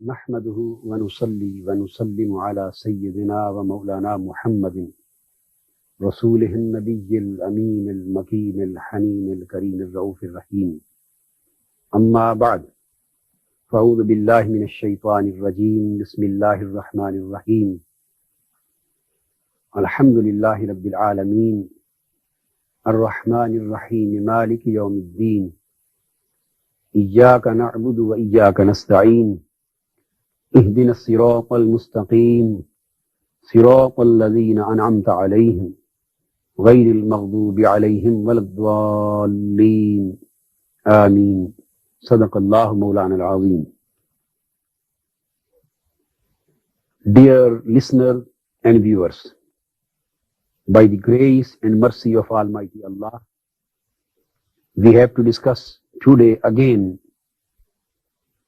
नहमदुहु व नुसल्ली व नुसल्लिमु अला सय्यिदिना व मौलाना मुहम्मदिन रसूलिहिन नबिय्यिल अमीनिल मकीनिल हनीनिल करीमिर रऊफिर रहीम। अम्मा बअद फ़अऊज़ु बिल्लाहि मिनश शैतानिर रजीम। बिस्मिल्लाहिर रहमानिर रहीम। अल्हम्दुलिल्लाहि रब्बिल आलमीन अर्रहमानिर रहीम मालिकि यौमिद्दीन। इय्याका नअबुदु व इय्याका नस्तईन। इहदिनस सिरातल मुस्तकीम सिरातल लज़ीना अनअमता अलैहिम गैरिल मग़दूबि अलैहिम वलद्दाल्लीन। आमीन। सदक़ल्लाहु मौलाना अज़ीम। Dear listeners and viewers, by the grace and mercy of Almighty Allah, we have to discuss today again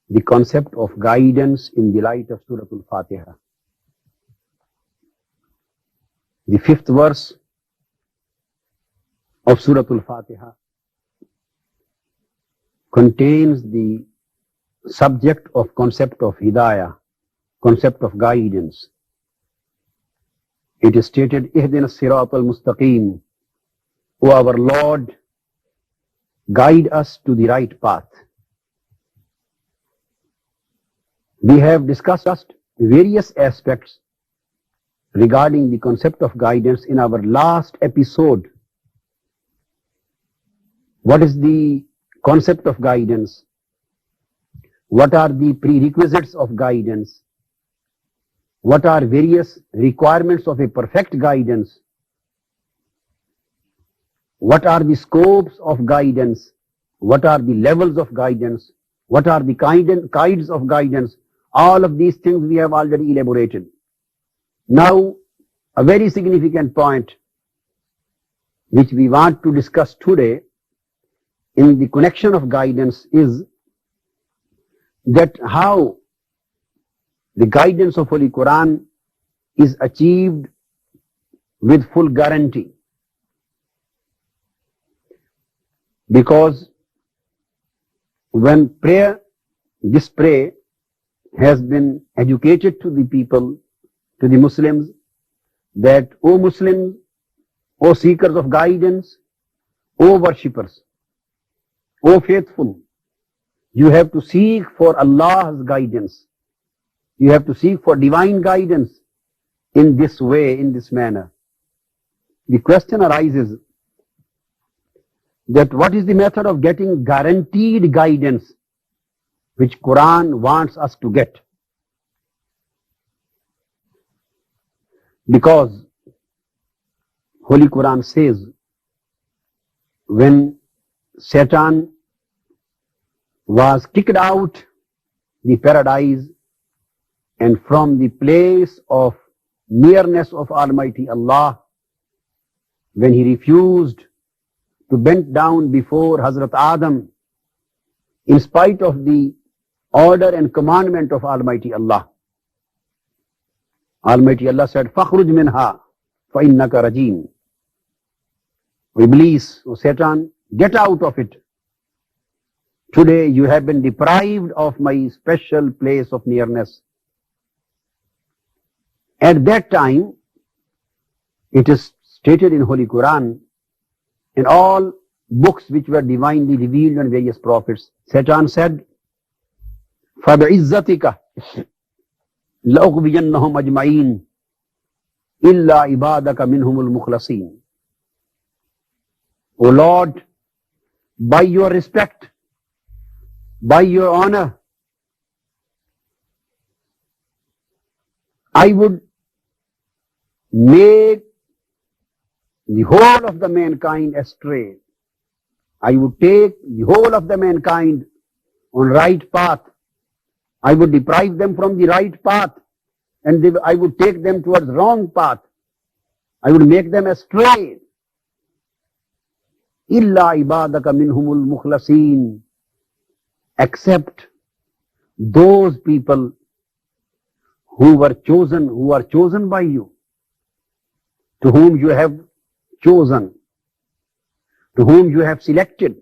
the concept of guidance in the light of Surah Al-Fatiha. The fifth verse of Surah Al-Fatiha contains the subject of concept of hidayah, concept of guidance. It is stated, Ihdina as-siratal mustaqim, O our Lord, guide us to the right path. We have discussed various aspects regarding the concept of guidance in our last episode. What is the concept of guidance? What are the prerequisites of guidance? What are various requirements of a perfect guidance? What are the scopes of guidance? What are the levels of guidance? What are the kinds of guidance? All of these things we have already elaborated. Now, a very significant point which we want to discuss today in the connection of guidance is that how the guidance of Holy Quran is achieved with full guarantee. Because when this prayer has been educated to the people, to the Muslims, that O Muslims, O seekers of guidance, O worshippers, O faithful, you have to seek for Allah's guidance. You have to seek for divine guidance in this way, in this manner. The question arises that what is the method of getting guaranteed guidance which Quran wants us to get? Because Holy Quran says when Satan was kicked out the paradise and from the place of nearness of Almighty Allah, when he refused to bend down before Hazrat Adam, in spite of the order and commandment of Almighty Allah, Almighty Allah said, فَخْرُجْ مِنْهَا فَإِنَّكَ رَجِيمٌ. Iblis, O Satan, get out of it. Today you have been deprived of my special place of nearness. At that time, it is stated in Holy Quran, in all books which were divinely revealed on various prophets, Satan said, فَبِعِزَّتِكَ لَأُغْوِيَنَّهُمْ أَجْمَعِينَ إِلَّا عِبَادَكَ مِنْهُمُ الْمُخْلَصِينَ. O Lord, by your respect, by your honor, I would make the whole of the mankind astray. I would take the whole of the mankind on right path. I would deprive them from the right path and I would take them towards wrong path. I would make them astray. Illa ibadaka minhumul mukhlasin. Except those people who are chosen by you, to whom you have chosen, to whom you have selected,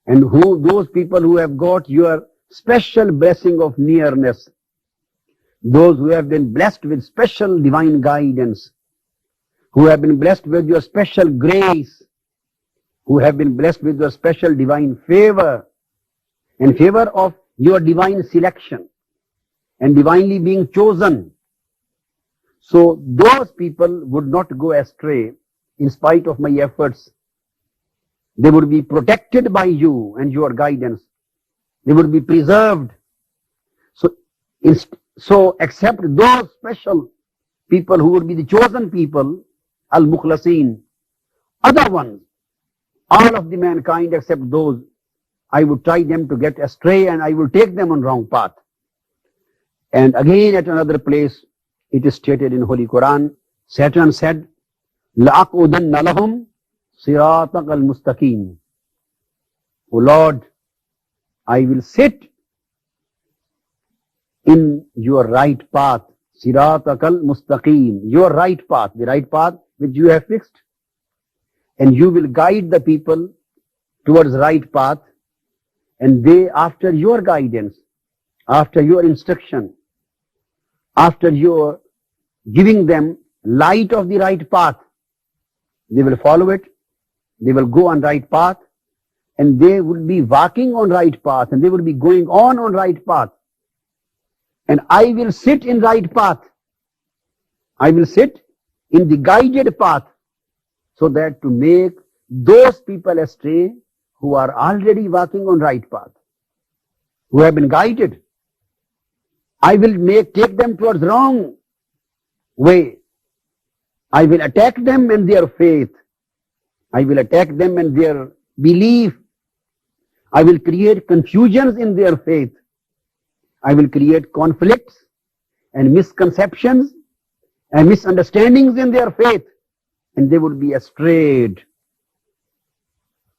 and those people who have got your special blessing of nearness, those who have been blessed with special divine guidance, who have been blessed with your special grace, who have been blessed with your special divine favor, in favor of your divine selection and divinely being chosen. So those people would not go astray in spite of my efforts. They would be protected by you and your guidance. They would be preserved. So except those special people who would be the chosen people, al-mukhlasin, other ones, all of the mankind except those, I would try them to get astray and I will take them on wrong path. And again at another place, it is stated in Holy Quran, Satan said, لَأَقْعُدَنَّ لَهُمْ صِرَاطَكَ الْمُسْتَقِيمِ. O Lord, I will sit in your right path, صِرَاطَكَ الْمُسْتَقِيمِ, your right path, the right path which you have fixed. And you will guide the people towards right path, and they, after your guidance, after your instruction, after your giving them light of the right path, they will follow it, they will go on right path, and they will be walking on right path, and they will be going on right path. And I will sit in right path. I will sit in the guided path, so that to make those people astray who are already walking on right path, who have been guided, I will take them towards wrong way. I will attack them and their faith. I will attack them and their belief. I will create confusions in their faith. I will create conflicts and misconceptions and misunderstandings in their faith, and they would be astrayed.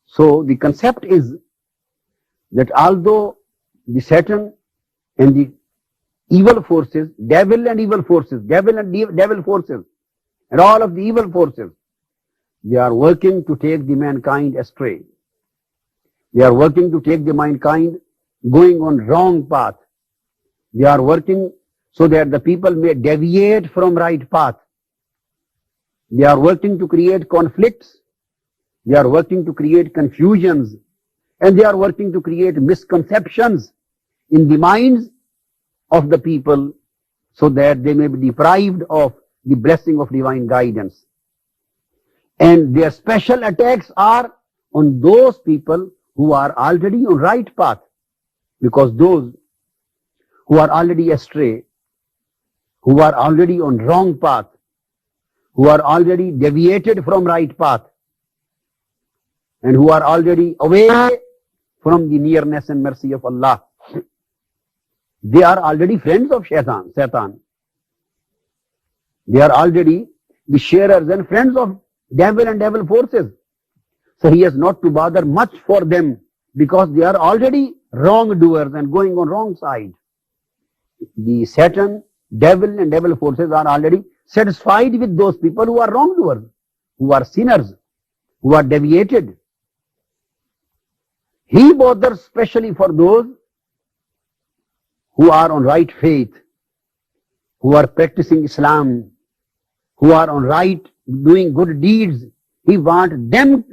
So the concept is that although the Satan and the evil forces, devil and evil forces, devil forces, and all of the evil forces, they are working to take the mankind astray. They are working to take the mankind going on wrong path. They are working so that the people may deviate from right path. They are working to create conflicts. They are working to create confusions. And they are working to create misconceptions in the minds of the people, so that they may be deprived of the blessing of divine guidance. And their special attacks are on those people who are already on right path, because those who are already astray, who are already on wrong path, who are already deviated from right path, and who are already away from the nearness and mercy of Allah, they are already friends of Satan. They are already the sharers and friends of devil and devil forces. So he has not to bother much for them, because they are already wrongdoers and going on wrong side. The Satan, devil and devil forces are already satisfied with those people who are wrongdoers, who are sinners, who are deviated. He bothers specially for those who are on right faith, who are practicing Islam, who are on right, doing good deeds. He wants them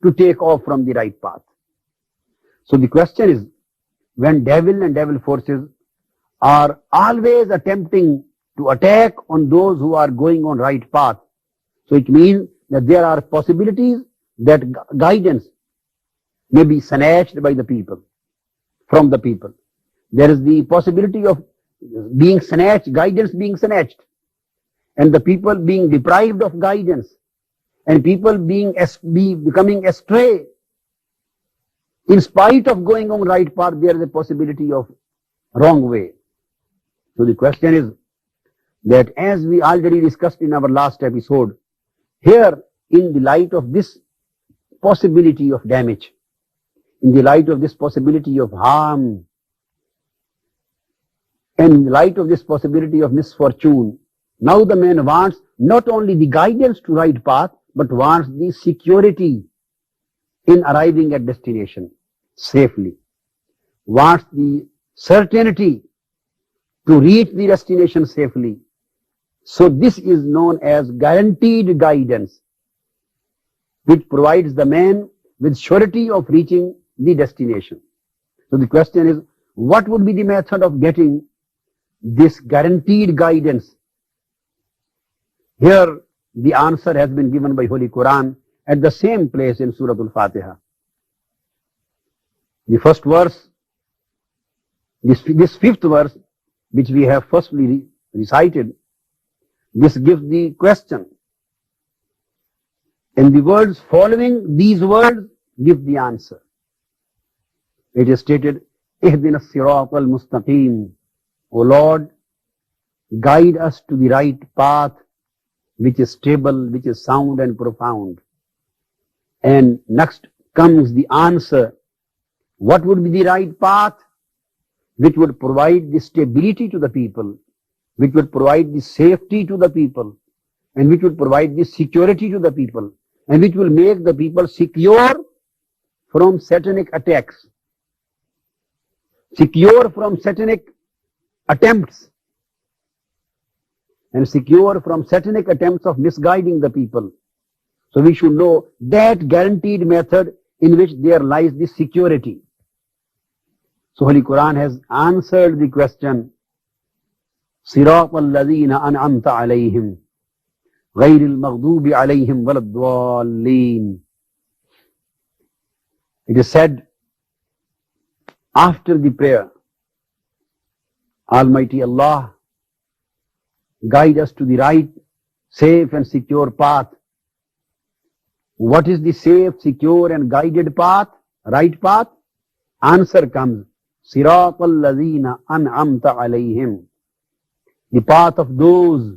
to take off from the right path. So the question is, when devil and devil forces are always attempting to attack on those who are going on right path, so it means that there are possibilities that guidance may be snatched by the people, from the people. There is the possibility of being snatched, guidance being snatched, and the people being deprived of guidance, and people becoming astray. In spite of going on right path, there is a possibility of wrong way. So the question is that, as we already discussed in our last episode, here in the light of this possibility of damage, in the light of this possibility of harm, and in the light of this possibility of misfortune, now the man wants not only the guidance to right path, but wants the security in arriving at destination safely, wants the certainty to reach the destination safely. So this is known as guaranteed guidance, which provides the man with surety of reaching the destination. So the question is, what would be the method of getting this guaranteed guidance? Here the answer has been given by Holy Quran at the same place in Surah Al-Fatiha. The first verse, this fifth verse, which we have firstly recited, this gives the question. And the words following these words give the answer. It is stated, Ihdina as-sirata al-mustaqim. O Lord, guide us to the right path, which is stable, which is sound and profound. And next comes the answer. What would be the right path? Which would provide the stability to the people, which would provide the safety to the people, and which would provide the security to the people, and which will make the people secure from satanic attacks, secure from satanic attempts, and secure from satanic attempts of misguiding the people. So we should know that guaranteed method in which there lies the security. So Holy Quran has answered the question, صِرَاطَ الَّذِينَ أَنْعَمْتَ عَلَيْهِمْ غَيْرِ الْمَغْضُوبِ عَلَيْهِمْ وَلَا الضَّالِّينَ. It is said after the prayer, Almighty Allah, guide us to the right, safe and secure path. What is the safe, secure and guided path, right path? Answer comes, صِرَاطَ الَّذِينَ أَنْعَمْتَ عَلَيْهِمْ. The path of those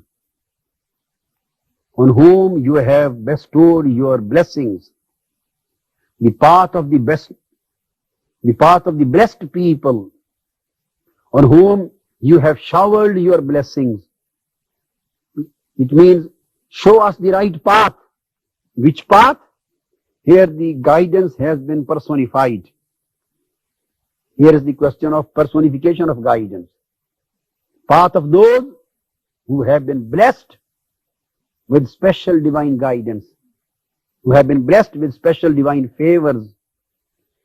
on whom you have bestowed your blessings. The path of the blessed people on whom you have showered your blessings. It means, show us the right path. Which path? Here the guidance has been personified. Here is the question of personification of guidance. Path of those who have been blessed with special divine guidance, who have been blessed with special divine favors,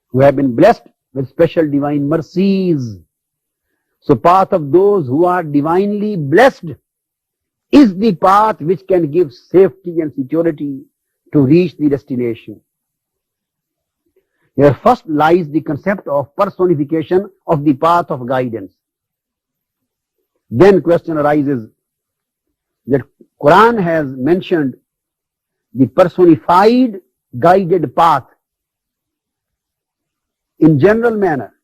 who have been blessed with special divine mercies. So path of those who are divinely blessed is the path which can give safety and security to reach the destination. Here first lies the concept of personification of the path of guidance. Then question arises that Quran has mentioned the personified guided path in general manner.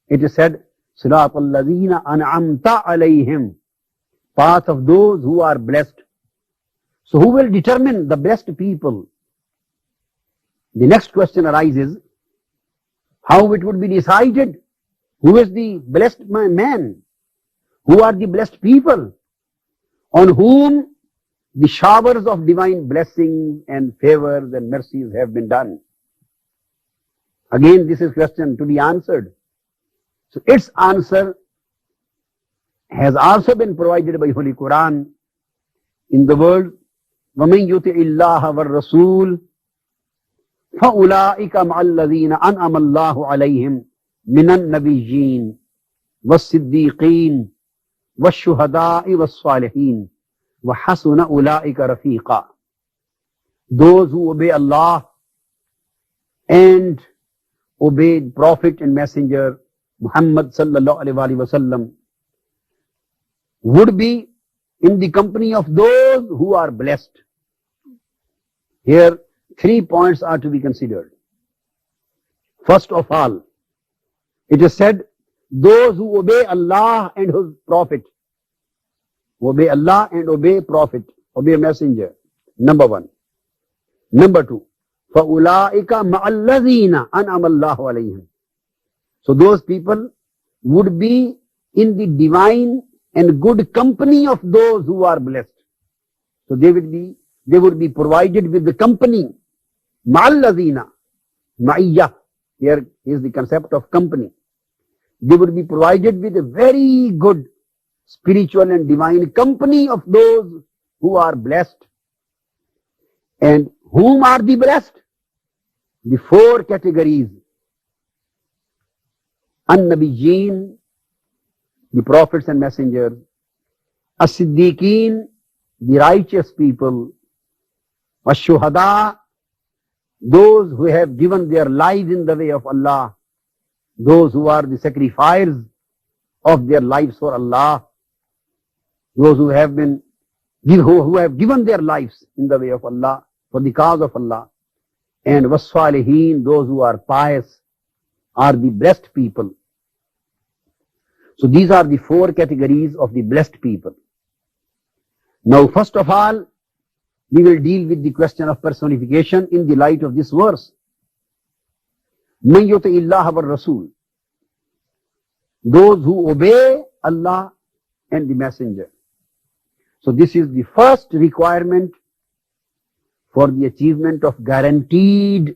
It is said, صِرَاطَ الَّذِينَ أَنْعَمْتَ عَلَيْهِمْ, path of those who are blessed. So who will determine the blessed people? The next question arises, how it would be decided? Who is the blessed man? Who are the blessed people on whom the showers of divine blessings and favors and mercies have been done? Again, this is a question to be answered. So its answer has also been provided by Holy Quran in the word, وَمَنْ يُطِعِ اللَّهَ وَالرَّسُولَ فَأُولَٰئِكَ مَعَ الَّذِينَ أَنْعَمَ اللَّهُ عَلَيْهِمْ مِنَ النَّبِيِّينَ وَالصِّدِّيقِينَ وَالشُّهَدَاءِ وَالصَّالِحِينَ وَحَسُنَ أُولَٰئِكَ رَفِيقًا. Those who obey Allah and obey Prophet and Messenger Muhammad sallallahu alaihi wasallam would be in the company of those who are blessed. Here 3 points are to be considered. First of all, it is said, those who obey Allah and His Prophet. Obey Allah and obey Prophet, obey Messenger. Number one. Number two, فَأُولَٰئِكَ مَعَ الَّذِينَ أَنْعَمَ اللَّهُ عَلَيْهِمْ. So those people would be in the divine and good company of those who are blessed. So they would be provided with the company. مَعَ الَّذِينَ. Ma'iyya. Here is the concept of company. they would be provided with a very good spiritual and divine company of those who are blessed. And whom are the blessed? The four categories. An-Nabiyyin, the prophets and messengers. As-Siddiqeen, the righteous people. Ash-Shuhada, those who have given their lives in the way of Allah. Those who are the sacrificers of their lives for Allah. Those who have given their lives in the way of Allah, for the cause of Allah. And was-Salihin, those who are pious, are the blessed people. So these are the four categories of the blessed people. Now, first of all, we will deal with the question of personification in the light of this verse. Man yuti Allah wa Rasul. Those who obey Allah and the Messenger. So this is the first requirement for the achievement of guaranteed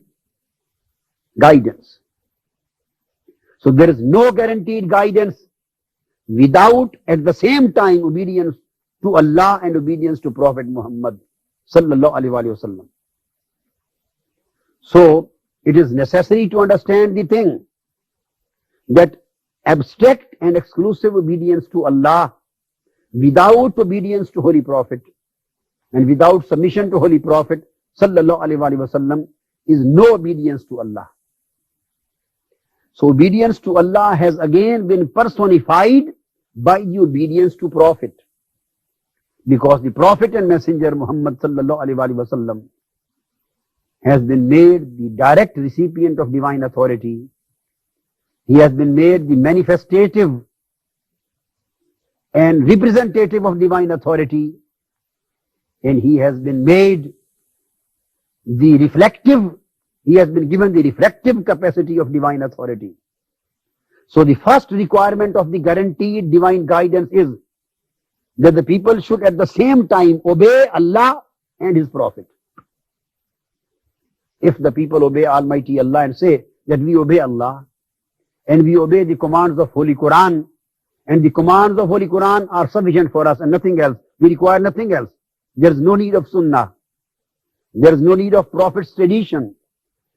guidance. So there is no guaranteed guidance without at the same time obedience to Allah and obedience to Prophet Muhammad sallallahu alaihi wasallam. So it is necessary to understand the thing that abstract and exclusive obedience to Allah without obedience to Holy Prophet and without submission to Holy Prophet sallallahu alaihi wasallam is no obedience to Allah. So obedience to Allah has again been personified by the obedience to Prophet. Because the Prophet and Messenger Muhammad sallallahu alaihi wasallam has been made the direct recipient of divine authority. He has been made the manifestative and representative of divine authority. And he has been made the reflective, he has been given the reflective capacity of divine authority. So the first requirement of the guaranteed divine guidance is that the people should at the same time obey Allah and His Prophet. If the people obey Almighty Allah and say that we obey Allah and we obey the commands of Holy Quran and the commands of Holy Quran are sufficient for us and nothing else, we require nothing else. There is no need of Sunnah. There is no need of Prophet's tradition.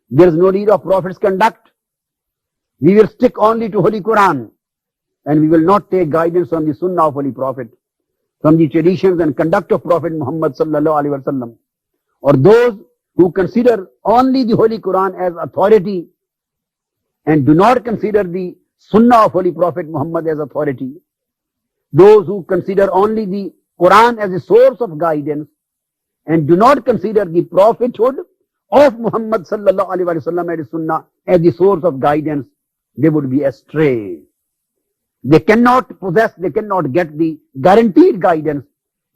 There is no need of Prophet's conduct. We will stick only to Holy Quran and we will not take guidance from the Sunnah of Holy Prophet, from the traditions and conduct of Prophet Muhammad sallallahu alaihi wasallam. Or those who consider only the Holy Quran as authority and do not consider the Sunnah of Holy Prophet Muhammad as authority. Those who consider only the Quran as a source of guidance and do not consider the prophethood of Muhammad sallallahu alaihi wasallam and his Sunnah as the source of guidance, they would be astray. They cannot possess, they cannot get the guaranteed guidance.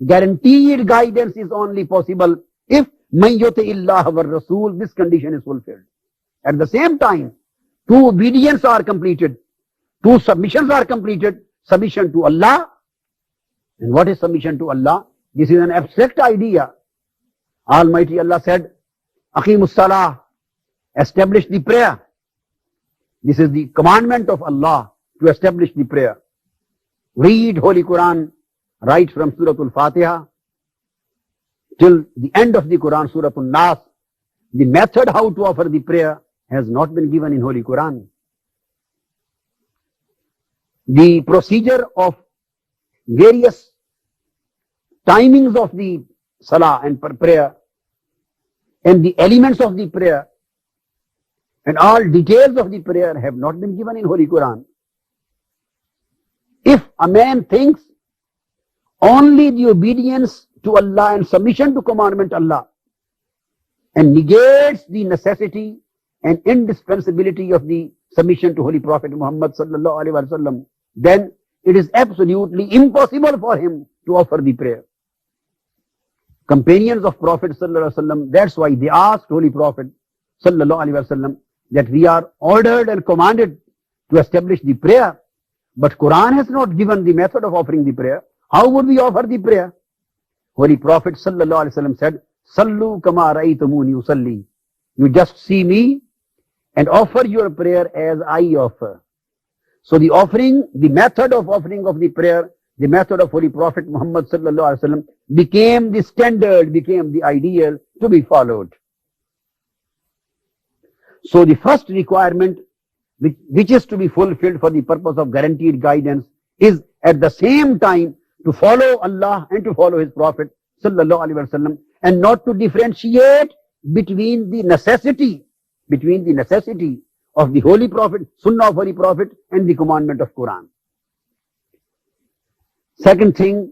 Guaranteed guidance is only possible if man yuti Allah wa Rasul, this condition is fulfilled. At the same time, two obedience are completed, two submissions are completed, submission to Allah. And what is submission to Allah? This is an abstract idea. Almighty Allah said, Aqimus Salah, establish the prayer. This is the commandment of Allah to establish the prayer. Read Holy Quran right from Surah Al-Fatiha till the end of the Quran, Surah Al-Nas. The method how to offer the prayer has not been given in Holy Quran. The procedure of various timings of the Salah and prayer and the elements of the prayer and all details of the prayer have not been given in Holy Quran. If a man thinks only the obedience to Allah and submission to commandment Allah and negates the necessity and indispensability of the submission to Holy Prophet Muhammad sallallahu alaihi wasallam, then it is absolutely impossible for him to offer the prayer. Companions of Prophet sallallahu alaihi wasallam, that's why they asked Holy Prophet sallallahu alaihi wasallam that we are ordered and commanded to establish the prayer, but Quran has not given the method of offering the prayer. How would we offer the prayer? Holy Prophet sallallahu alaihi wasallam said, Sallu kama ra'aytumuni usalli. You just see me and offer your prayer as I offer. So the offering, the method of offering of the prayer, the method of Holy Prophet Muhammad sallallahu alaihi wasallam became the standard, became the ideal to be followed. So the first requirement which is to be fulfilled for the purpose of guaranteed guidance is at the same time to follow Allah and to follow His Prophet sallallahu alaihi wasallam, and not to differentiate between the necessity of the Holy Prophet, Sunnah of Holy Prophet, and the commandment of Quran. Second thing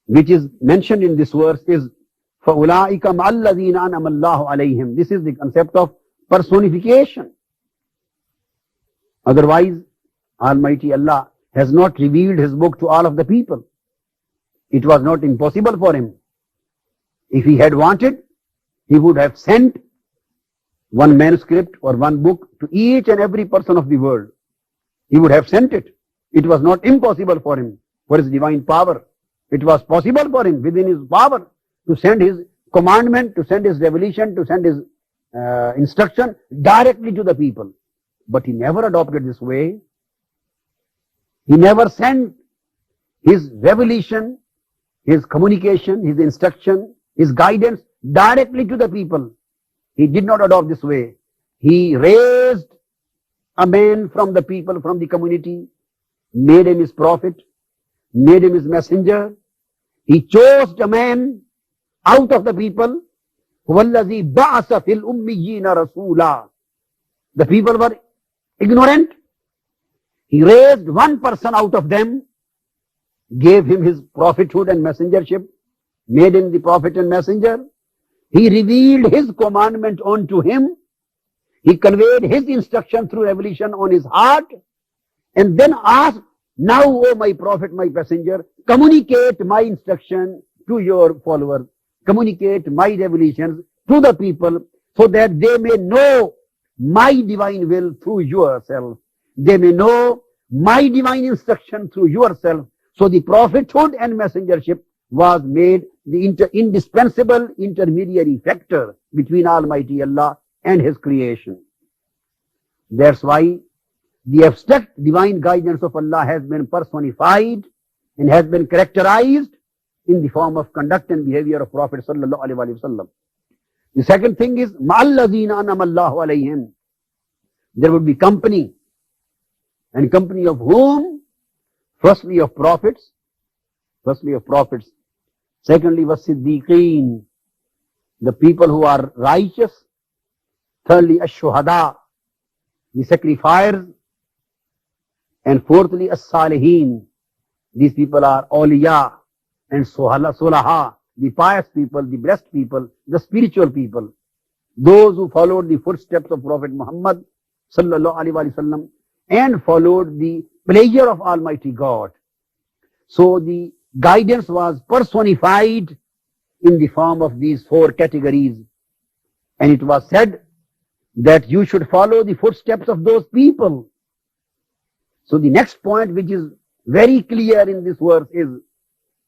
which is mentioned in this verse is فَأُولَٰئِكَ مَعَ الَّذِينَ أَنْعَمَ اللَّهُ عَلَيْهِمْ. This is the concept of personification. Otherwise, Almighty Allah has not revealed His book to all of the people. It was not impossible for Him. If He had wanted, He would have sent one manuscript or one book to each and every person of the world. He would have sent it. It was not impossible for Him, for His divine power. It was possible for Him within His power to send His commandment, to send His revelation, to send His instruction directly to the people. But He never adopted this way. He never sent His revelation, His communication, His instruction, His guidance directly to the people. He did not adopt this way. He raised a man from the people, from the community, made him His prophet, made him His messenger. He chose a man out of the people. وَالَّذِي بَعَثَ فِي الْأُمِّيِّينَ رَسُولًا. The people were ignorant. He raised one person out of them, gave him his prophethood and messengership, made him the prophet and messenger. He revealed His commandment unto him. He conveyed His instruction through revelation on his heart, and then asked, now, O my prophet, my messenger, communicate my instruction to your followers. Communicate my revelations to the people so that they may know my divine will through yourself. They may know my divine instruction through yourself. So the prophethood and messengership was made the indispensable intermediary factor between Almighty Allah and His creation. That's why the abstract divine guidance of Allah has been personified and has been characterized in the form of conduct and behavior of Prophet sallallahu alaihi wasallam. The second thing is ma'allazina an'ama Allahu alayhim. There would be company, and company of whom? Firstly of prophets, secondly was siddiqeen, the people who are righteous, thirdly ash-shuhada, the sacrificers, and fourthly as-salihin. These people are awliya and sulaha, the pious people, the blessed people, the spiritual people, those who followed the footsteps of Prophet Muhammad sallallahu alaihi wasallam and followed the pleasure of Almighty God. So the guidance was personified in the form of these four categories, and it was said that you should follow the footsteps of those people. So the next point, which is very clear in this verse, is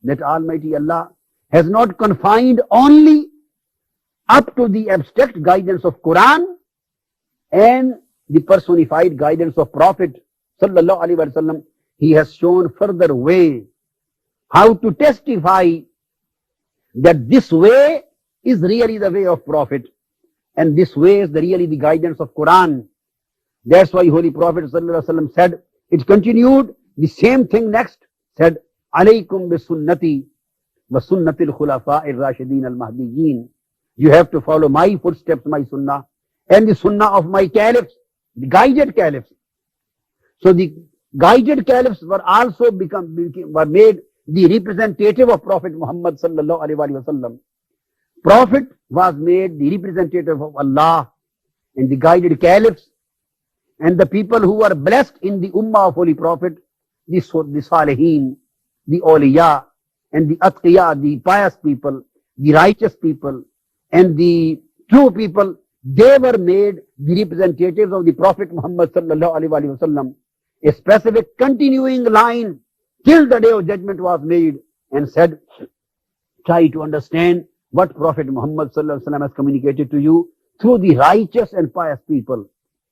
that Almighty Allah has not confined only up to the abstract guidance of Quran and the personified guidance of Prophet sallallahu alaihi wasallam. He has shown further way how to testify that this way is really the way of Prophet, and this way is really the guidance of Quran. That's why Holy Prophet sallallahu alaihi wasallam said, it continued the same thing next, said, alaykum bi sunnati wa sunnatil khulafa'ir rashidin al-mahdiyyin. You have to follow my footsteps, my sunnah, and the sunnah of my caliphs, the guided caliphs. So the guided caliphs were also were made the representative of Prophet Muhammad sallallahu alaihi wasallam. Prophet was made the representative of Allah, and the guided caliphs and the people who were blessed in the ummah of Holy Prophet, the salihin, the awliya, and the atqiya, the pious people, the righteous people, and the true people, they were made the representatives of the Prophet Muhammad sallallahu alaihi wasallam. A specific continuing line till the day of judgment was made, and said, try to understand what Prophet Muhammad sallallahu alaihi wasallam has communicated to you through the righteous and pious people,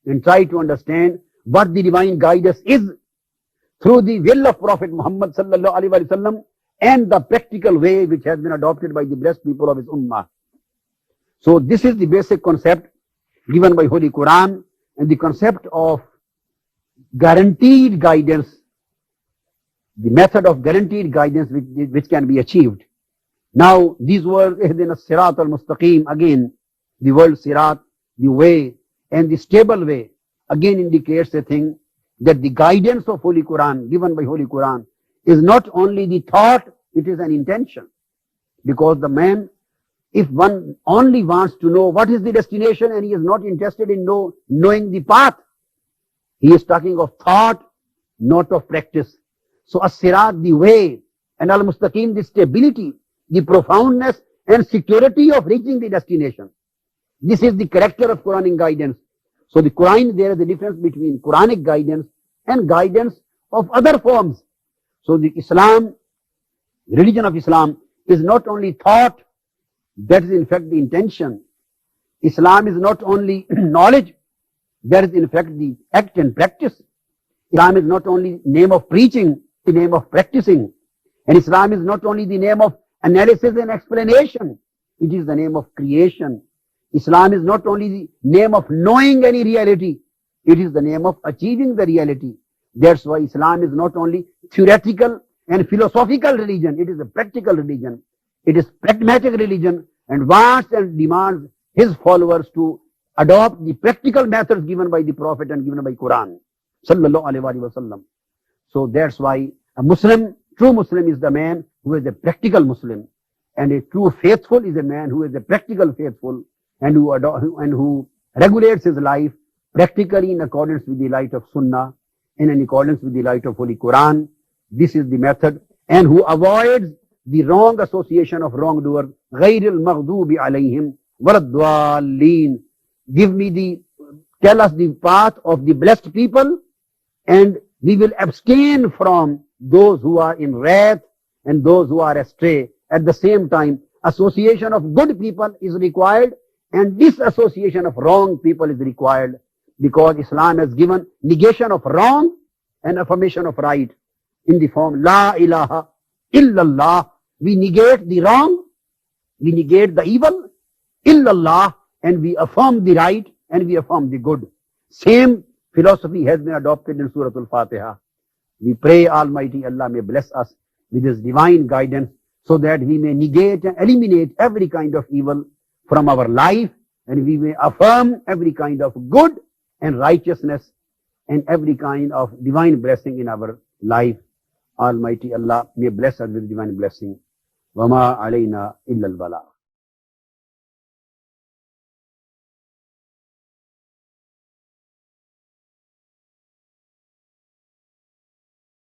and try to understand what the divine guidance is through the will of Prophet Muhammad sallallahu alaihi wasallam and the practical way which has been adopted by the blessed people of his ummah. So this is the basic concept given by Holy Quran, and the concept of guaranteed guidance, the method of guaranteed guidance which can be achieved. Now these words, ihdina sirat al-mustaqim, again the word sirat, the way and the stable way, again indicates a thing that the guidance of Holy Quran, given by Holy Quran, is not only the thought, it is an intention. Because the man, if one only wants to know what is the destination and he is not interested in knowing the path, he is talking of thought, not of practice. So as-sirat, the way, and al-mustaqim, the stability, the profoundness and security of reaching the destination. This is the character of Quranic guidance. So the Quran, there is a difference between Quranic guidance and guidance of other forms. So the Islam, religion of Islam, is not only thought, that is in fact the intention. Islam is not only knowledge, that is in fact the act and practice. Islam is not only name of preaching, the name of practicing. And Islam is not only the name of analysis and explanation, it is the name of creation. Islam is not only the name of knowing any reality, it is the name of achieving the reality. That's why Islam is not only theoretical and philosophical religion, it is a practical religion. It is pragmatic religion and wants and demands his followers to adopt the practical methods given by the Prophet and given by Quran. Sallallahu alaihi wasallam. So that's why a Muslim, true Muslim is the man who is a practical Muslim. And a true faithful is a man who is a practical faithful and who regulates his life practically in accordance with the light of Sunnah and in accordance with the light of Holy Quran. This is the method. And who avoids the wrong association of wrongdoers. غَيْرِ الْمَغْضُوبِ عَلَيْهِمْ وَلَا الضَّالِّينَ. Tell us the path of the blessed people, and we will abstain from those who are in wrath and those who are astray. At the same time, association of good people is required and disassociation of wrong people is required, because Islam has given negation of wrong and affirmation of right in the form La ilaha illallah. We negate the wrong, we negate the evil, illallah, and we affirm the right and we affirm the good. Same philosophy has been adopted in Surah Al-Fatiha. We pray Almighty Allah may bless us with His divine guidance so that we may negate and eliminate every kind of evil from our life, and we may affirm every kind of good and righteousness and every kind of divine blessing in our life. Almighty Allah may bless us with divine blessing. وَمَا عَلَيْنَا إِلَّا الْبَلَاغُ.